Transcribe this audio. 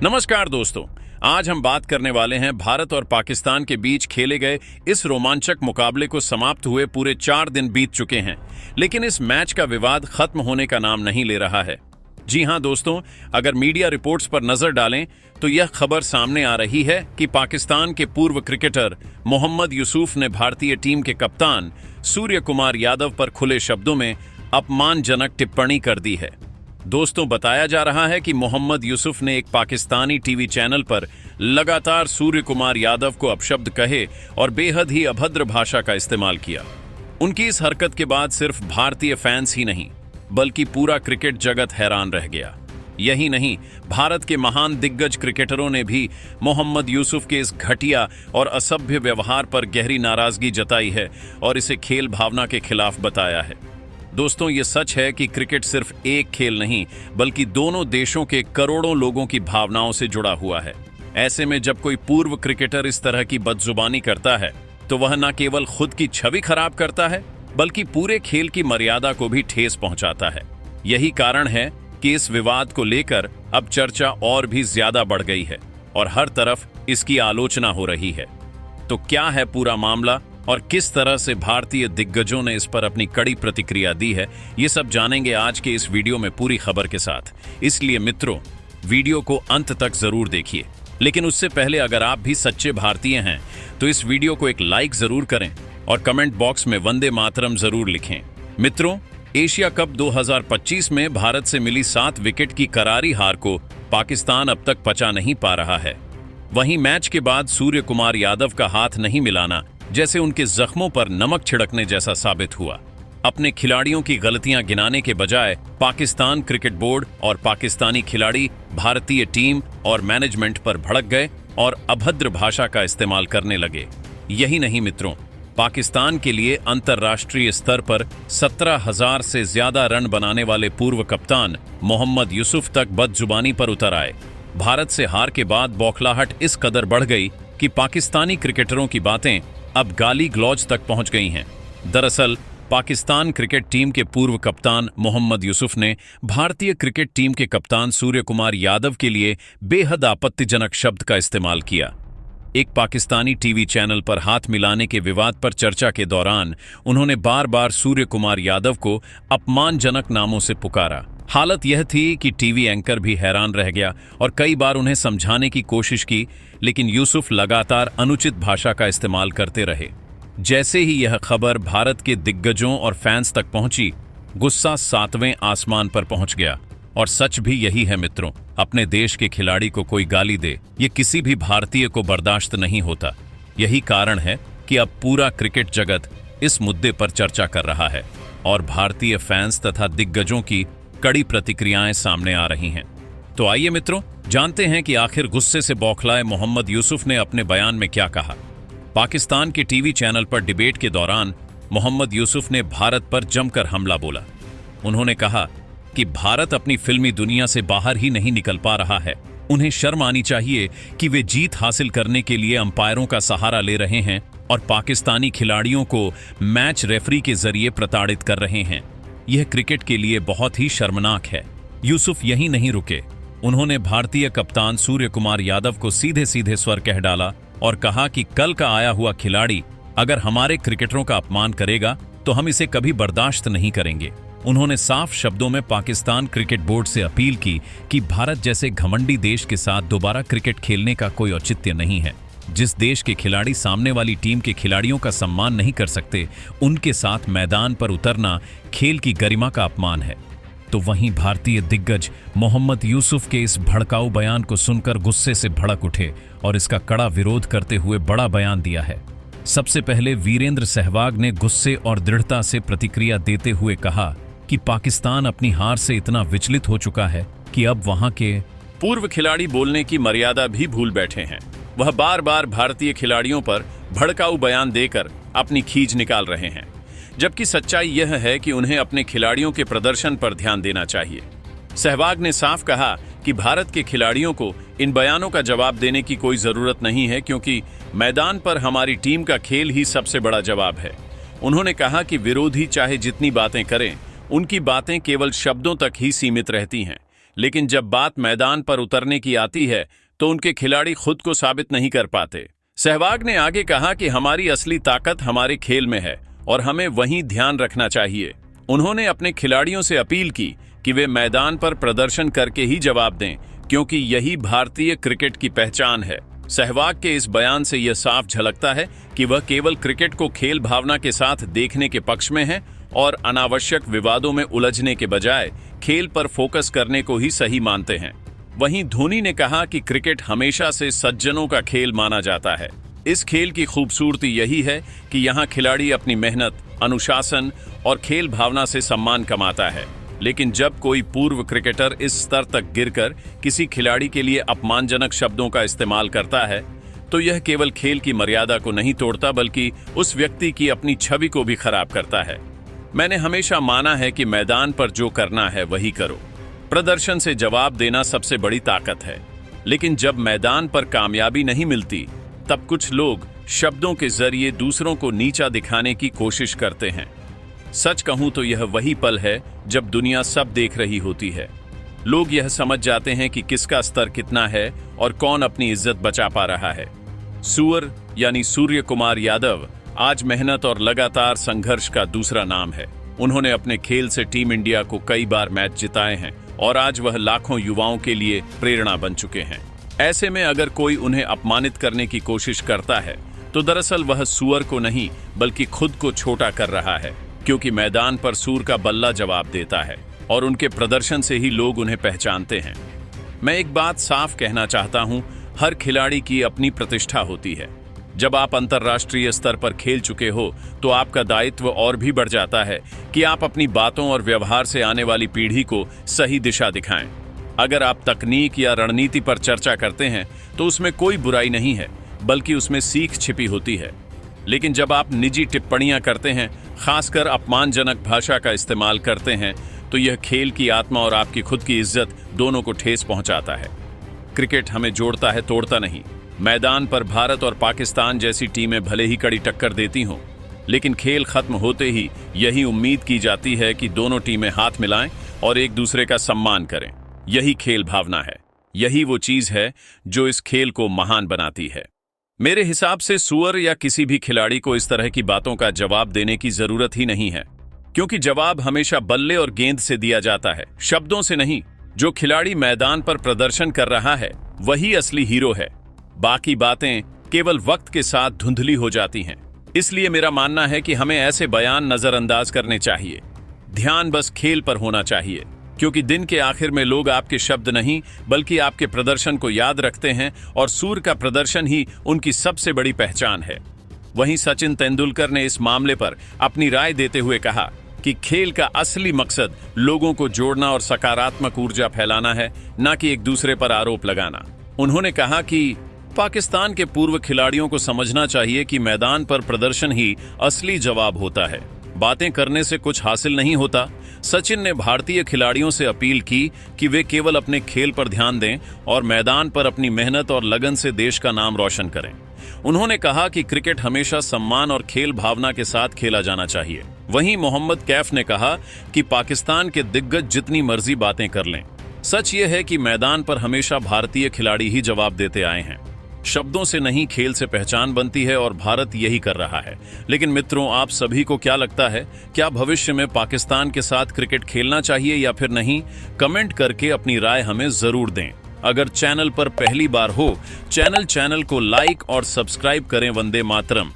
नमस्कार दोस्तों, आज हम बात करने वाले हैं भारत और पाकिस्तान के बीच खेले गए इस रोमांचक मुकाबले को समाप्त हुए पूरे 4 दिन बीत चुके हैं, लेकिन इस मैच का विवाद खत्म होने का नाम नहीं ले रहा है। जी हां दोस्तों, अगर मीडिया रिपोर्ट्स पर नजर डालें तो यह खबर सामने आ रही है कि पाकिस्तान के पूर्व क्रिकेटर मोहम्मद यूसुफ ने भारतीय टीम के कप्तान सूर्य कुमार यादव पर खुले शब्दों में अपमानजनक टिप्पणी कर दी है। दोस्तों, बताया जा रहा है कि मोहम्मद यूसुफ ने एक पाकिस्तानी टीवी चैनल पर लगातार सूर्य कुमार यादव को अपशब्द कहे और बेहद ही अभद्र भाषा का इस्तेमाल किया। उनकी इस हरकत के बाद सिर्फ भारतीय फैंस ही नहीं बल्कि पूरा क्रिकेट जगत हैरान रह गया। यही नहीं, भारत के महान दिग्गज क्रिकेटरों ने भी मोहम्मद यूसुफ के इस घटिया और असभ्य व्यवहार पर गहरी नाराजगी जताई है और इसे खेल भावना के खिलाफ बताया है। दोस्तों, ये सच है कि क्रिकेट सिर्फ एक खेल नहीं बल्कि दोनों देशों के करोड़ों लोगों की भावनाओं से जुड़ा हुआ है। ऐसे में जब कोई पूर्व क्रिकेटर इस तरह की बदजुबानी करता है तो वह न केवल खुद की छवि खराब करता है बल्कि पूरे खेल की मर्यादा को भी ठेस पहुंचाता है। यही कारण है कि इस विवाद को लेकर अब चर्चा और भी ज्यादा बढ़ गई है और हर तरफ इसकी आलोचना हो रही है। तो क्या है पूरा मामला और किस तरह से भारतीय दिग्गजों ने इस पर अपनी कड़ी प्रतिक्रिया दी है, ये सब जानेंगे आज के इस वीडियो में पूरी खबर के साथ। इसलिए मित्रों, वीडियो को अंत तक जरूर देखिए। लेकिन उससे पहले अगर आप भी सच्चे भारतीय हैं तो इस वीडियो को एक लाइक जरूर करें और कमेंट बॉक्स में वंदे मातरम जरूर लिखें। मित्रों, एशिया कप 2025 में भारत से मिली 7 विकेट की करारी हार को पाकिस्तान अब तक पचा नहीं पा रहा है। वहीं मैच के बाद सूर्य कुमार यादव का हाथ नहीं मिलाना जैसे उनके जख्मों पर नमक छिड़कने जैसा साबित हुआ। अपने खिलाड़ियों की गलतियां गिनाने के बजाय पाकिस्तान क्रिकेट बोर्ड और पाकिस्तानी खिलाड़ी भारतीय टीम और मैनेजमेंट पर भड़क गए और अभद्र भाषा का इस्तेमाल करने लगे। यही नहीं मित्रों, पाकिस्तान के लिए अंतर्राष्ट्रीय स्तर पर 17,000 से ज्यादा रन बनाने वाले पूर्व कप्तान मोहम्मद यूसुफ तक बदजुबानी पर उतर आए। भारत से हार के बाद बौखलाहट इस कदर बढ़ गई कि पाकिस्तानी क्रिकेटरों की बातें अब गाली गलौज तक पहुंच गई हैं। दरअसल पाकिस्तान क्रिकेट टीम के पूर्व कप्तान मोहम्मद यूसुफ ने भारतीय क्रिकेट टीम के कप्तान सूर्य कुमार यादव के लिए बेहद आपत्तिजनक शब्द का इस्तेमाल किया। एक पाकिस्तानी टीवी चैनल पर हाथ मिलाने के विवाद पर चर्चा के दौरान उन्होंने बार बार सूर्य कुमार यादव को अपमानजनक नामों से पुकारा। हालत यह थी कि टीवी एंकर भी हैरान रह गया और कई बार उन्हें समझाने की कोशिश की, लेकिन यूसुफ लगातार अनुचित भाषा का इस्तेमाल करते रहे। जैसे ही यह खबर भारत के दिग्गजों और फैंस तक पहुंची, गुस्सा 7वें आसमान पर पहुंच गया। और सच भी यही है मित्रों, अपने देश के खिलाड़ी को कोई गाली दे, ये किसी भी भारतीय को बर्दाश्त नहीं होता। यही कारण है कि अब पूरा क्रिकेट जगत इस मुद्दे पर चर्चा कर रहा है और भारतीय फैंस तथा दिग्गजों की कड़ी प्रतिक्रियाएं सामने आ रही हैं। तो आइए मित्रों, जानते हैं कि आखिर गुस्से से बौखलाए मोहम्मद यूसुफ ने अपने बयान में क्या कहा। पाकिस्तान के टीवी चैनल पर डिबेट के दौरान मोहम्मद यूसुफ ने भारत पर जमकर हमला बोला। उन्होंने कहा कि भारत अपनी फिल्मी दुनिया से बाहर ही नहीं निकल पा रहा है। उन्हें शर्म आनी चाहिए कि वे जीत हासिल करने के लिए अंपायरों का सहारा ले रहे हैं और पाकिस्तानी खिलाड़ियों को मैच रेफरी के जरिए प्रताड़ित कर रहे हैं। यह क्रिकेट के लिए बहुत ही शर्मनाक है। यूसुफ यहीं नहीं रुके, उन्होंने भारतीय कप्तान सूर्य कुमार यादव को सीधे सीधे स्वर कह डाला और कहा कि कल का आया हुआ खिलाड़ी अगर हमारे क्रिकेटरों का अपमान करेगा तो हम इसे कभी बर्दाश्त नहीं करेंगे। उन्होंने साफ शब्दों में पाकिस्तान क्रिकेट बोर्ड से अपील की कि भारत जैसे घमंडी देश के साथ दोबारा क्रिकेट खेलने का कोई औचित्य नहीं है। जिस देश के खिलाड़ी सामने वाली टीम के खिलाड़ियों का सम्मान नहीं कर सकते, उनके साथ मैदान पर उतरना खेल की गरिमा का अपमान है। तो वहीं भारतीय दिग्गज मोहम्मद यूसुफ के इस भड़काऊ बयान को सुनकर गुस्से से भड़क उठे और इसका कड़ा विरोध करते हुए बड़ा बयान दिया है। सबसे पहले वीरेंद्र सहवाग ने गुस्से और दृढ़ता से प्रतिक्रिया देते हुए कहा कि पाकिस्तान अपनी हार से इतना विचलित हो चुका है कि अब वहां के पूर्व खिलाड़ी बोलने की मर्यादा भी भूल बैठे हैं। वह बार बार भारतीय खिलाड़ियों पर भड़काऊ बयान देकर अपनी खींच निकाल रहे हैं, जबकि सच्चाई यह है कि उन्हें अपने खिलाड़ियों के प्रदर्शन पर ध्यान देना चाहिए। सहवाग ने साफ कहा कि भारत के खिलाड़ियों को इन बयानों का जवाब देने की कोई जरूरत नहीं है क्योंकि मैदान पर हमारी टीम का खेल ही सबसे बड़ा जवाब है। उन्होंने कहा कि विरोधी चाहे जितनी बातें करें, उनकी बातें केवल शब्दों तक ही सीमित रहती हैं। लेकिन जब बात मैदान पर उतरने की आती है तो उनके खिलाड़ी खुद को साबित नहीं कर पाते। सहवाग ने आगे कहा कि हमारी असली ताकत हमारे खेल में है और हमें वहीं ध्यान रखना चाहिए। उन्होंने अपने खिलाड़ियों से अपील की कि वे मैदान पर प्रदर्शन करके ही जवाब दें, क्योंकि यही भारतीय क्रिकेट की पहचान है। सहवाग के इस बयान से यह साफ झलकता है कि वह केवल क्रिकेट को खेल भावना के साथ देखने के पक्ष में है और अनावश्यक विवादों में उलझने के बजाय खेल पर फोकस करने को ही सही मानते हैं। वहीं धोनी ने कहा कि क्रिकेट हमेशा से सज्जनों का खेल माना जाता है। इस खेल की खूबसूरती यही है कि यहाँ खिलाड़ी अपनी मेहनत, अनुशासन और खेल भावना से सम्मान कमाता है। लेकिन जब कोई पूर्व क्रिकेटर इस स्तर तक गिरकर किसी खिलाड़ी के लिए अपमानजनक शब्दों का इस्तेमाल करता है तो यह केवल खेल की मर्यादा को नहीं तोड़ता बल्कि उस व्यक्ति की अपनी छवि को भी खराब करता है। मैंने हमेशा माना है कि मैदान पर जो करना है वही करो। प्रदर्शन से जवाब देना सबसे बड़ी ताकत है। लेकिन जब मैदान पर कामयाबी नहीं मिलती तब कुछ लोग शब्दों के जरिए दूसरों को नीचा दिखाने की कोशिश करते हैं। सच कहूं तो यह वही पल है जब दुनिया सब देख रही होती है। लोग यह समझ जाते हैं कि किसका स्तर कितना है और कौन अपनी इज्जत बचा पा रहा है। सुअर यानी सूर्य कुमार यादव आज मेहनत और लगातार संघर्ष का दूसरा नाम है। उन्होंने अपने खेल से टीम इंडिया को कई बार मैच जिताए हैं और आज वह लाखों युवाओं के लिए प्रेरणा बन चुके हैं। ऐसे में अगर कोई उन्हें अपमानित करने की कोशिश करता है तो दरअसल वह सुअर को नहीं बल्कि खुद को छोटा कर रहा है, क्योंकि मैदान पर सूर का बल्ला जवाब देता है और उनके प्रदर्शन से ही लोग उन्हें पहचानते हैं। मैं एक बात साफ कहना चाहता हूं, हर खिलाड़ी की अपनी प्रतिष्ठा होती है। जब आप अंतर्राष्ट्रीय स्तर पर खेल चुके हो तो आपका दायित्व और भी बढ़ जाता है कि आप अपनी बातों और व्यवहार से आने वाली पीढ़ी को सही दिशा दिखाएं। अगर आप तकनीक या रणनीति पर चर्चा करते हैं तो उसमें कोई बुराई नहीं है, बल्कि उसमें सीख छिपी होती है। लेकिन जब आप निजी टिप्पणियां करते हैं, खासकर अपमानजनक भाषा का इस्तेमाल करते हैं, तो यह खेल की आत्मा और आपकी खुद की इज्जत दोनों को ठेस पहुंचाता है। क्रिकेट हमें जोड़ता है, तोड़ता नहीं। मैदान पर भारत और पाकिस्तान जैसी टीमें भले ही कड़ी टक्कर देती हों, लेकिन खेल खत्म होते ही यही उम्मीद की जाती है कि दोनों टीमें हाथ मिलाएं और एक दूसरे का सम्मान करें। यही खेल भावना है, यही वो चीज है जो इस खेल को महान बनाती है। मेरे हिसाब से सुअर या किसी भी खिलाड़ी को इस तरह की बातों का जवाब देने की जरूरत ही नहीं है, क्योंकि जवाब हमेशा बल्ले और गेंद से दिया जाता है, शब्दों से नहीं। जो खिलाड़ी मैदान पर प्रदर्शन कर रहा है वही असली हीरो है। बाकी बातें केवल वक्त के साथ धुंधली हो जाती हैं। इसलिए मेरा मानना है कि हमें ऐसे बयान नजरअंदाज करने चाहिए। ध्यान बस खेल पर होना चाहिए, क्योंकि दिन के आखिर में लोग आपके शब्द नहीं बल्कि आपके प्रदर्शन को याद रखते हैं और सूर्य का प्रदर्शन ही उनकी सबसे बड़ी पहचान है। वहीं सचिन तेंदुलकर ने इस मामले पर अपनी राय देते हुए कहा कि खेल का असली मकसद लोगों को जोड़ना और सकारात्मक ऊर्जा फैलाना है, न कि एक दूसरे पर आरोप लगाना। उन्होंने कहा कि पाकिस्तान के पूर्व खिलाड़ियों को समझना चाहिए कि मैदान पर प्रदर्शन ही असली जवाब होता है, बातें करने से कुछ हासिल नहीं होता। सचिन ने भारतीय खिलाड़ियों से अपील की कि वे केवल अपने खेल पर ध्यान दें और मैदान पर अपनी मेहनत और लगन से देश का नाम रोशन करें। उन्होंने कहा कि क्रिकेट हमेशा सम्मान और खेल भावना के साथ खेला जाना चाहिए। वहीं मोहम्मद कैफ ने कहा कि पाकिस्तान के दिग्गज जितनी मर्जी बातें कर लें, सच ये है कि मैदान पर हमेशा भारतीय खिलाड़ी ही जवाब देते आए हैं। शब्दों से नहीं, खेल से पहचान बनती है और भारत यही कर रहा है। लेकिन मित्रों, आप सभी को क्या लगता है, क्या भविष्य में पाकिस्तान के साथ क्रिकेट खेलना चाहिए या फिर नहीं? कमेंट करके अपनी राय हमें जरूर दें। अगर चैनल पर पहली बार हो, चैनल को लाइक और सब्सक्राइब करें। वंदे मातरम।